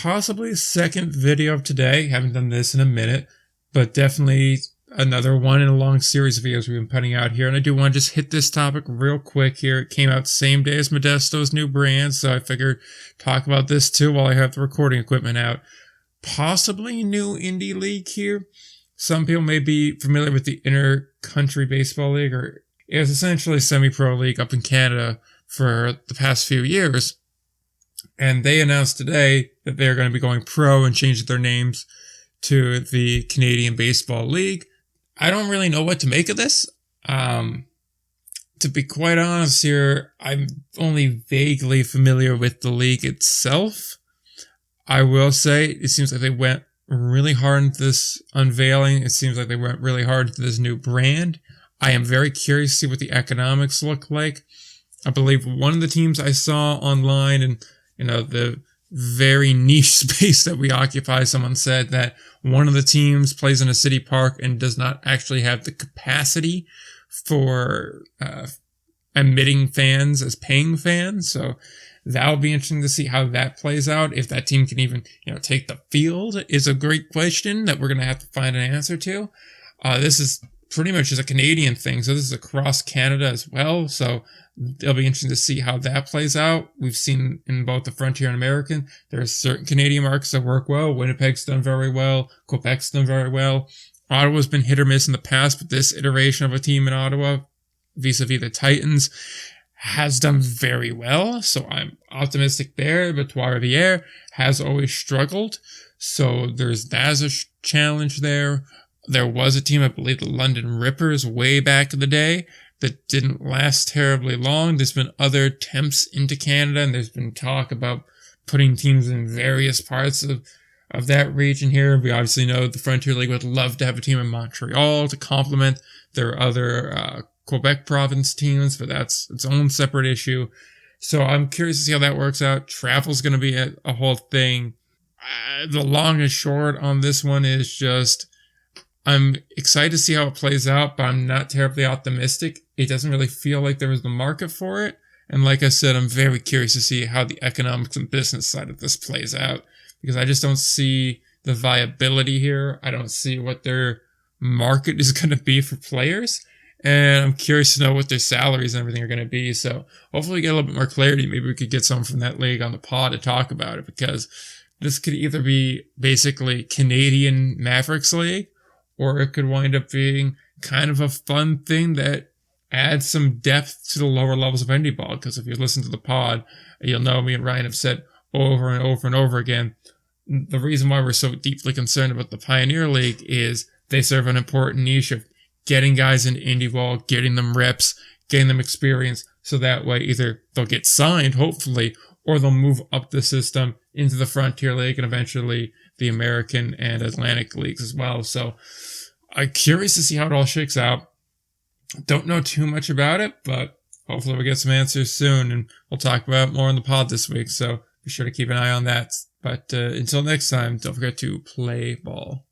possibly second video of today. Haven't done this in a minute, but definitely another one in a long series of videos we've been putting out here. And I do want to just hit this topic real quick here. It came out same day as Modesto's new brand, so I figured talk about this too while I have the recording equipment out. Possibly new indie league here. Some people may be familiar with the Inter-Country Baseball League, or it was essentially a semi-pro league up in Canada for the past few years. And they announced today that they're going to be going pro and changing their names to the Canadian Baseball League. I don't really know what to make of this. To be quite honest here, I'm only vaguely familiar with the league itself. I will say it seems like they went really hard into this unveiling. It seems like they went really hard into this new brand. I am very curious to see what the economics look like. I believe one of the teams I saw online and, the very niche space that we occupy, someone said that one of the teams plays in a city park and does not actually have the capacity for admitting fans as paying fans. So that'll be interesting to see how that plays out. If that team can even, take the field is a great question that we're going to have to find an answer to. This is pretty much just a Canadian thing. So this is across Canada as well. So it'll be interesting to see how that plays out. We've seen in both the Frontier and American, there are certain Canadian markets that work well. Winnipeg's done very well. Quebec's done very well. Ottawa's been hit or miss in the past, but this iteration of a team in Ottawa, vis-a-vis the Titans, has done very well. So I'm optimistic there. But Trois-Rivières has always struggled. So there's that as a challenge there. There was a team, I believe the London Rippers, way back in the day that didn't last terribly long. There's been other attempts into Canada, and there's been talk about putting teams in various parts of that region here. We obviously know the Frontier League would love to have a team in Montreal to complement their other Quebec province teams, but that's its own separate issue. So I'm curious to see how that works out. Travel's going to be a whole thing. The long and short on this one is just I'm excited to see how it plays out, but I'm not terribly optimistic. It doesn't really feel like there was the market for it. And like I said, I'm very curious to see how the economics and business side of this plays out, because I just don't see the viability here. I don't see what their market is going to be for players. And I'm curious to know what their salaries and everything are going to be. So hopefully we get a little bit more clarity. Maybe we could get someone from that league on the pod to talk about it, because this could either be basically Canadian Mavericks League, or it could wind up being kind of a fun thing that adds some depth to the lower levels of indie ball. Because if you listen to the pod, you'll know me and Ryan have said over and over and over again, the reason why we're so deeply concerned about the Pioneer League is they serve an important niche of getting guys into indie ball, getting them reps, getting them experience, so that way either they'll get signed, hopefully, or they'll move up the system into the Frontier League and eventually the American and Atlantic leagues as well. So I'm curious to see how it all shakes out. Don't know too much about it, but hopefully we'll get some answers soon, and we'll talk about it more on the pod this week. So be sure to keep an eye on that. But until next time, don't forget to play ball.